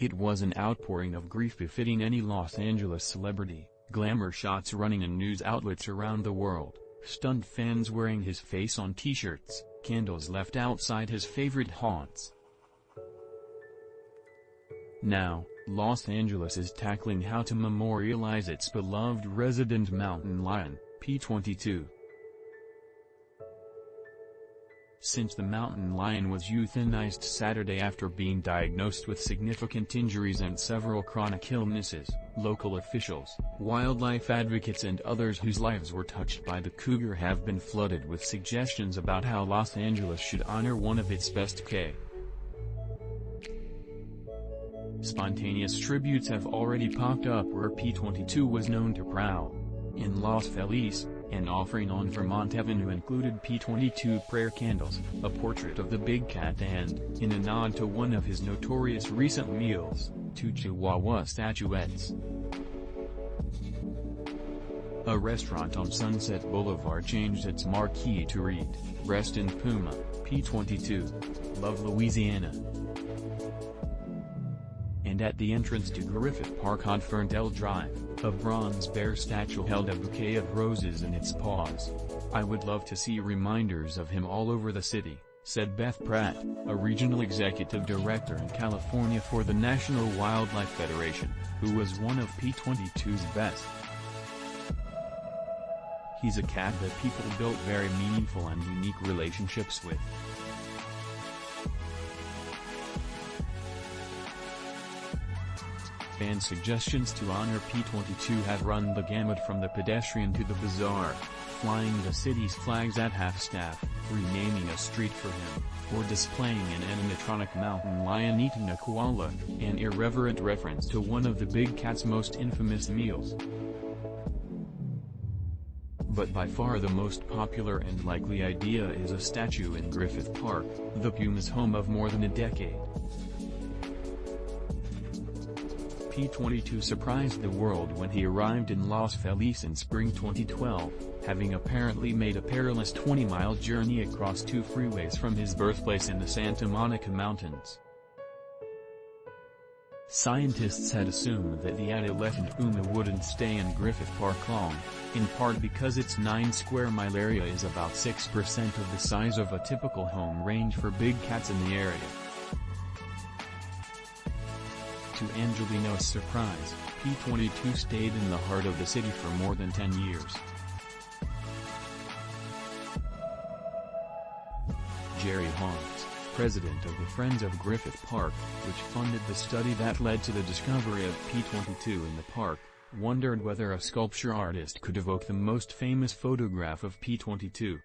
It was an outpouring of grief befitting any Los Angeles celebrity, glamour shots running in news outlets around the world, stunned fans wearing his face on t-shirts, candles left outside his favorite haunts. Now, Los Angeles is tackling how to memorialize its beloved resident mountain lion, P22. Since the mountain lion was euthanized Saturday after being diagnosed with significant injuries and several chronic illnesses, local officials, wildlife advocates and others whose lives were touched by the cougar have been flooded with suggestions about how Los Angeles should honor one of its best K. Spontaneous tributes have already popped up where P22 was known to prowl. In Los Feliz, an offering on Vermont Avenue included P22 prayer candles, a portrait of the big cat and, in a nod to one of his notorious recent meals, 2 Chihuahua statuettes. A restaurant on Sunset Boulevard changed its marquee to read, "Rest in Puma, P22. Love Louisiana." And at the entrance to Griffith Park on Ferndale Drive, a bronze bear statue held a bouquet of roses in its paws. "I would love to see reminders of him all over the city," said Beth Pratt, a regional executive director in California for the National Wildlife Federation, who was one of P22's best. "He's a cat that people built very meaningful and unique relationships with. Fan suggestions to honor P22 have run the gamut from the pedestrian to the bizarre, flying the city's flags at half-staff, renaming a street for him, or displaying an animatronic mountain lion eating a koala, an irreverent reference to one of the big cat's most infamous meals. But by far the most popular and likely idea is a statue in Griffith Park, the Puma's home of more than a decade. P22 surprised the world when he arrived in Los Feliz in spring 2012, having apparently made a perilous 20-mile journey across 2 freeways from his birthplace in the Santa Monica Mountains. Scientists had assumed that the adolescent puma wouldn't stay in Griffith Park long, in part because its 9-square-mile area is about 6% of the size of a typical home range for big cats in the area. To Angelino's surprise, P22 stayed in the heart of the city for more than 10 years. Jerry Haunts, president of the Friends of Griffith Park, which funded the study that led to the discovery of P22 in the park, wondered whether a sculpture artist could evoke the most famous photograph of P22.